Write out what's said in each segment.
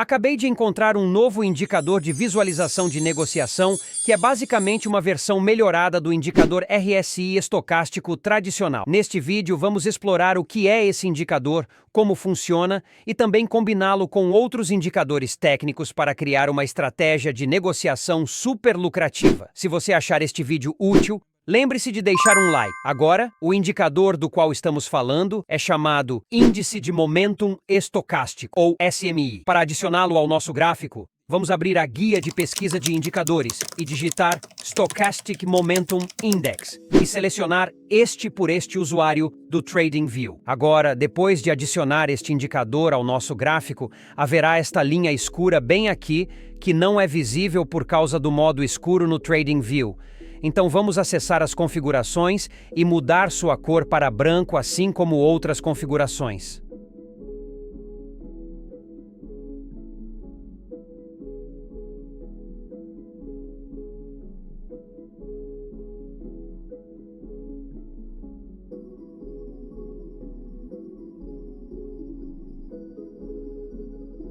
Acabei de encontrar um novo indicador de visualização de negociação, que é basicamente uma versão melhorada do indicador RSI estocástico tradicional. Neste vídeo, vamos explorar o que é esse indicador, como funciona e também combiná-lo com outros indicadores técnicos para criar uma estratégia de negociação super lucrativa. Se você achar este vídeo útil, lembre-se de deixar um like. Agora, o indicador do qual estamos falando é chamado Índice de Momentum Estocástico, ou SMI. Para adicioná-lo ao nosso gráfico, vamos abrir a guia de pesquisa de indicadores e digitar Stochastic Momentum Index e selecionar este por este usuário do TradingView. Agora, depois de adicionar este indicador ao nosso gráfico, haverá esta linha escura bem aqui, que não é visível por causa do modo escuro no TradingView. Então vamos acessar as configurações e mudar sua cor para branco, assim como outras configurações.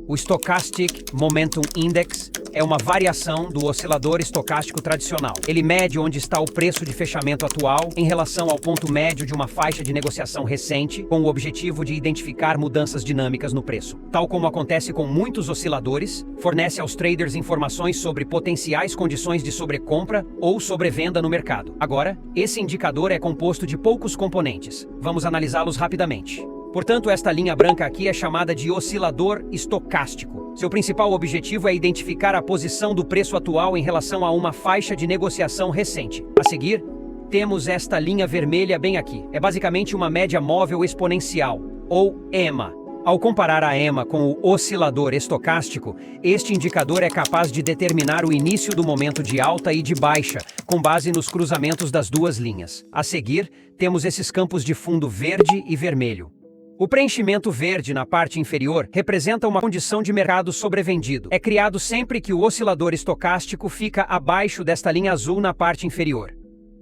O Stochastic Momentum Index é uma variação do oscilador estocástico tradicional. Ele mede onde está o preço de fechamento atual em relação ao ponto médio de uma faixa de negociação recente, com o objetivo de identificar mudanças dinâmicas no preço. Tal como acontece com muitos osciladores, fornece aos traders informações sobre potenciais condições de sobrecompra ou sobrevenda no mercado. Agora, esse indicador é composto de poucos componentes. Vamos analisá-los rapidamente. Portanto, esta linha branca aqui é chamada de oscilador estocástico. Seu principal objetivo é identificar a posição do preço atual em relação a uma faixa de negociação recente. A seguir, temos esta linha vermelha bem aqui. É basicamente uma média móvel exponencial, ou EMA. Ao comparar a EMA com o oscilador estocástico, este indicador é capaz de determinar o início do momento de alta e de baixa, com base nos cruzamentos das duas linhas. A seguir, temos esses campos de fundo verde e vermelho. O preenchimento verde na parte inferior representa uma condição de mercado sobrevendido. É criado sempre que o oscilador estocástico fica abaixo desta linha azul na parte inferior.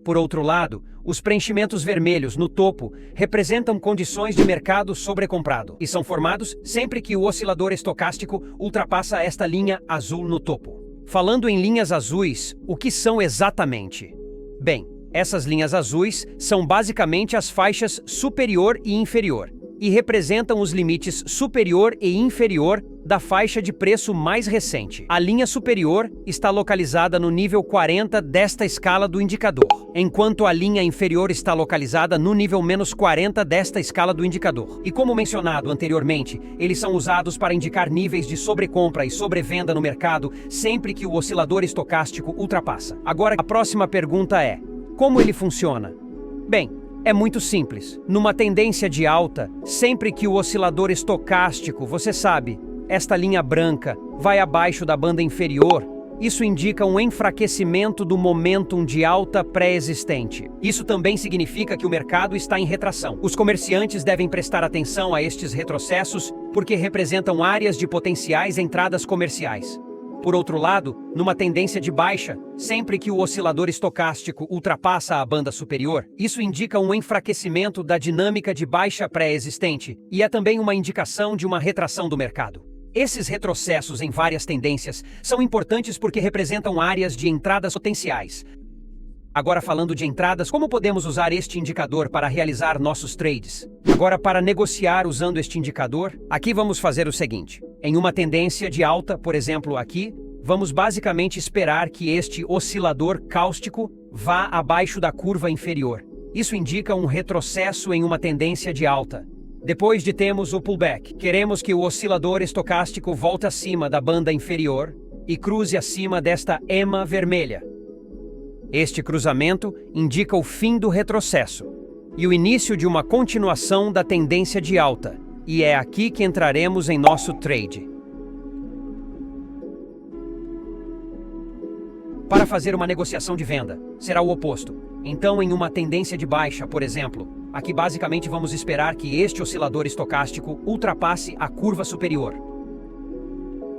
Por outro lado, os preenchimentos vermelhos no topo representam condições de mercado sobrecomprado e são formados sempre que o oscilador estocástico ultrapassa esta linha azul no topo. Falando em linhas azuis, o que são exatamente? Bem, essas linhas azuis são basicamente as faixas superior e inferior, e representam os limites superior e inferior da faixa de preço mais recente. A linha superior está localizada no nível 40 desta escala do indicador, enquanto a linha inferior está localizada no nível menos 40 desta escala do indicador. E como mencionado anteriormente, eles são usados para indicar níveis de sobrecompra e sobrevenda no mercado sempre que o oscilador estocástico ultrapassa. Agora, a próxima pergunta é: como ele funciona? Bem, é muito simples. Numa tendência de alta, sempre que o oscilador estocástico, você sabe, esta linha branca, vai abaixo da banda inferior, isso indica um enfraquecimento do momentum de alta pré-existente. Isso também significa que o mercado está em retração. Os comerciantes devem prestar atenção a estes retrocessos porque representam áreas de potenciais entradas comerciais. Por outro lado, numa tendência de baixa, sempre que o oscilador estocástico ultrapassa a banda superior, isso indica um enfraquecimento da dinâmica de baixa pré-existente e é também uma indicação de uma retração do mercado. Esses retrocessos em várias tendências são importantes porque representam áreas de entradas potenciais. Agora, falando de entradas, como podemos usar este indicador para realizar nossos trades? Agora, para negociar usando este indicador, aqui vamos fazer o seguinte. Em uma tendência de alta, por exemplo aqui, vamos basicamente esperar que este oscilador cáustico vá abaixo da curva inferior. Isso indica um retrocesso em uma tendência de alta. Depois de termos o pullback, queremos que o oscilador estocástico volte acima da banda inferior e cruze acima desta EMA vermelha. Este cruzamento indica o fim do retrocesso e o início de uma continuação da tendência de alta, e é aqui que entraremos em nosso trade. Para fazer uma negociação de venda, será o oposto. Então, em uma tendência de baixa, por exemplo, aqui basicamente vamos esperar que este oscilador estocástico ultrapasse a curva superior.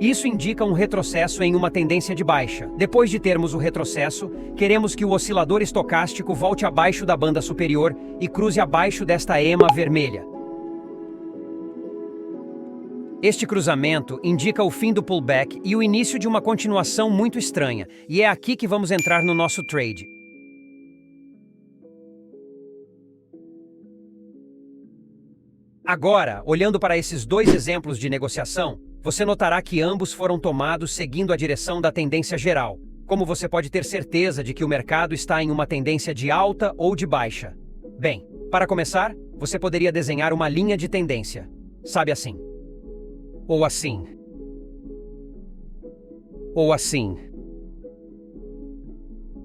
Isso indica um retrocesso em uma tendência de baixa. Depois de termos o retrocesso, queremos que o oscilador estocástico volte abaixo da banda superior e cruze abaixo desta EMA vermelha. Este cruzamento indica o fim do pullback e o início de uma continuação muito estranha, e é aqui que vamos entrar no nosso trade. Agora, olhando para esses dois exemplos de negociação, você notará que ambos foram tomados seguindo a direção da tendência geral. Como você pode ter certeza de que o mercado está em uma tendência de alta ou de baixa? Bem, para começar, você poderia desenhar uma linha de tendência. Sabe assim. Ou assim. Ou assim.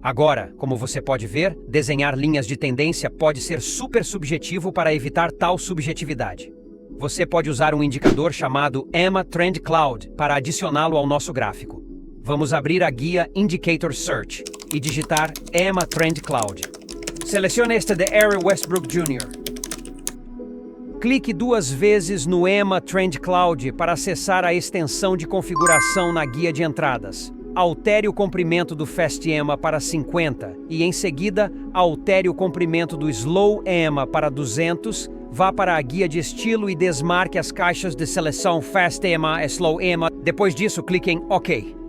Agora, como você pode ver, desenhar linhas de tendência pode ser super subjetivo para evitar tal subjetividade. Você pode usar um indicador chamado EMA Trend Cloud para adicioná-lo ao nosso gráfico. Vamos abrir a guia Indicator Search e digitar EMA Trend Cloud. Selecione este de Ari Westbrook Jr. Clique 2 vezes no EMA Trend Cloud para acessar a extensão de configuração na guia de entradas. Altere o comprimento do Fast EMA para 50 e, em seguida, altere o comprimento do Slow EMA para 200. Vá para a guia de estilo e desmarque as caixas de seleção Fast EMA e Slow EMA. Depois disso, clique em OK.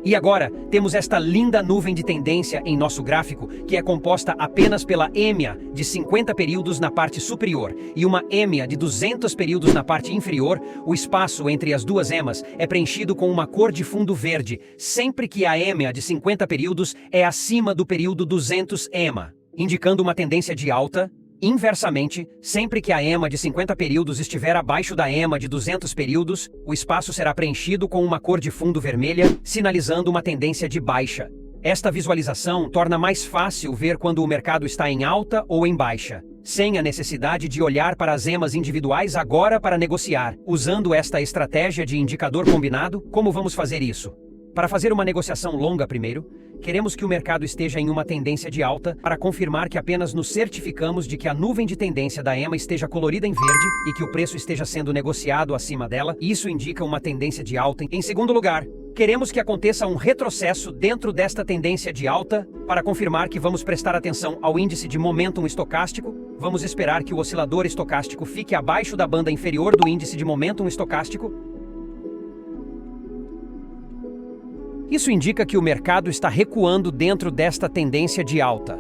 E agora, temos esta linda nuvem de tendência em nosso gráfico, que é composta apenas pela EMA de 50 períodos na parte superior e uma EMA de 200 períodos na parte inferior. O espaço entre as duas EMAs é preenchido com uma cor de fundo verde, sempre que a EMA de 50 períodos é acima do período 200 EMA, indicando uma tendência de alta. Inversamente, sempre que a EMA de 50 períodos estiver abaixo da EMA de 200 períodos, o espaço será preenchido com uma cor de fundo vermelha, sinalizando uma tendência de baixa. Esta visualização torna mais fácil ver quando o mercado está em alta ou em baixa, sem a necessidade de olhar para as EMAs individuais agora para negociar. Usando esta estratégia de indicador combinado, como vamos fazer isso? Para fazer uma negociação longa primeiro, queremos que o mercado esteja em uma tendência de alta para confirmar que apenas nos certificamos de que a nuvem de tendência da EMA esteja colorida em verde e que o preço esteja sendo negociado acima dela. Isso indica uma tendência de alta. Em segundo lugar, queremos que aconteça um retrocesso dentro desta tendência de alta para confirmar que vamos prestar atenção ao índice de momentum estocástico. Vamos esperar que o oscilador estocástico fique abaixo da banda inferior do índice de momentum estocástico. Isso indica que o mercado está recuando dentro desta tendência de alta.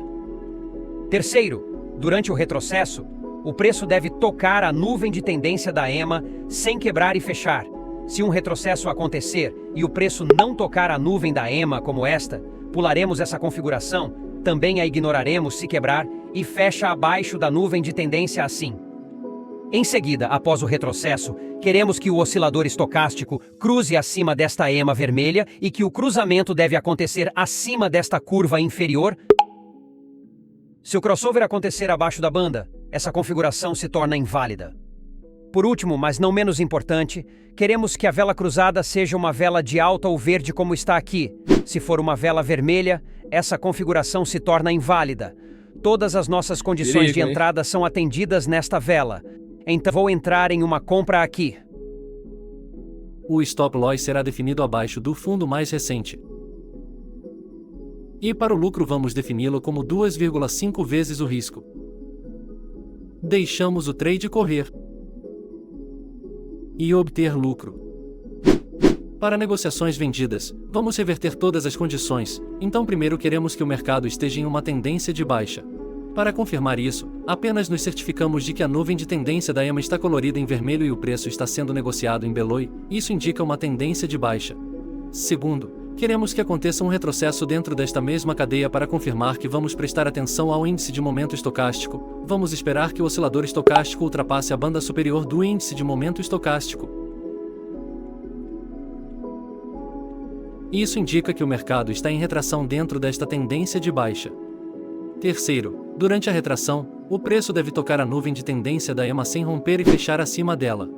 Terceiro, durante o retrocesso, o preço deve tocar a nuvem de tendência da EMA sem quebrar e fechar. Se um retrocesso acontecer e o preço não tocar a nuvem da EMA como esta, pularemos essa configuração, também a ignoraremos se quebrar e fecha abaixo da nuvem de tendência assim. Em seguida, após o retrocesso, queremos que o oscilador estocástico cruze acima desta EMA vermelha e que o cruzamento deve acontecer acima desta curva inferior. Se o crossover acontecer abaixo da banda, essa configuração se torna inválida. Por último, mas não menos importante, queremos que a vela cruzada seja uma vela de alta ou verde como está aqui. Se for uma vela vermelha, essa configuração se torna inválida. Todas as nossas condições de entrada são atendidas nesta vela. Então vou entrar em uma compra aqui. O stop loss será definido abaixo do fundo mais recente. E para o lucro vamos defini-lo como 2,5 vezes o risco. Deixamos o trade correr e obter lucro. Para negociações vendidas, vamos reverter todas as condições, então primeiro queremos que o mercado esteja em uma tendência de baixa. Para confirmar isso, apenas nos certificamos de que a nuvem de tendência da EMA está colorida em vermelho e o preço está sendo negociado em Beloi. Isso indica uma tendência de baixa. Segundo, queremos que aconteça um retrocesso dentro desta mesma cadeia para confirmar que vamos prestar atenção ao índice de momento estocástico. Vamos esperar que o oscilador estocástico ultrapasse a banda superior do índice de momento estocástico. Isso indica que o mercado está em retração dentro desta tendência de baixa. Terceiro, durante a retração, o preço deve tocar a nuvem de tendência da EMA sem romper e fechar acima dela.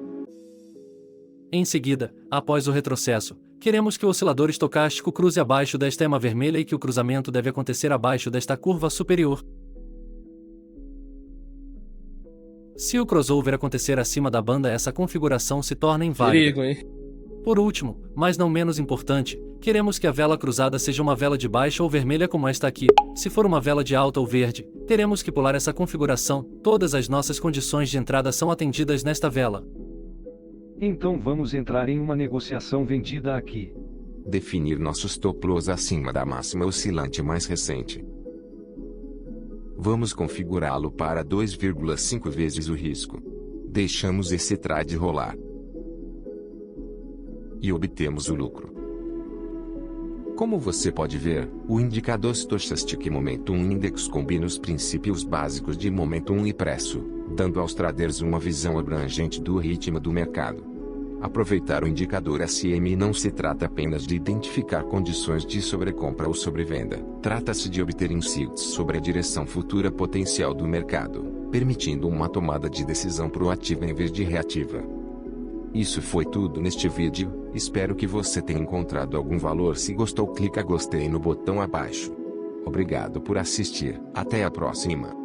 Em seguida, após o retrocesso, queremos que o oscilador estocástico cruze abaixo desta EMA vermelha e que o cruzamento deve acontecer abaixo desta curva superior. Se o crossover acontecer acima da banda, essa configuração se torna inválida. Por último, mas não menos importante, queremos que a vela cruzada seja uma vela de baixa ou vermelha como esta aqui. Se for uma vela de alta ou verde, teremos que pular essa configuração. Todas as nossas condições de entrada são atendidas nesta vela. Então vamos entrar em uma negociação vendida aqui. Definir nossos stop loss acima da máxima oscilante mais recente. Vamos configurá-lo para 2,5 vezes o risco. Deixamos esse trade rolar. E obtemos o lucro. Como você pode ver, o indicador Stochastic Momentum Index combina os princípios básicos de momentum e preço, dando aos traders uma visão abrangente do ritmo do mercado. Aproveitar o indicador SM não se trata apenas de identificar condições de sobrecompra ou sobrevenda. Trata-se de obter insights sobre a direção futura potencial do mercado, permitindo uma tomada de decisão proativa em vez de reativa. Isso foi tudo neste vídeo, espero que você tenha encontrado algum valor. Se gostou, clica gostei no botão abaixo. Obrigado por assistir, até a próxima.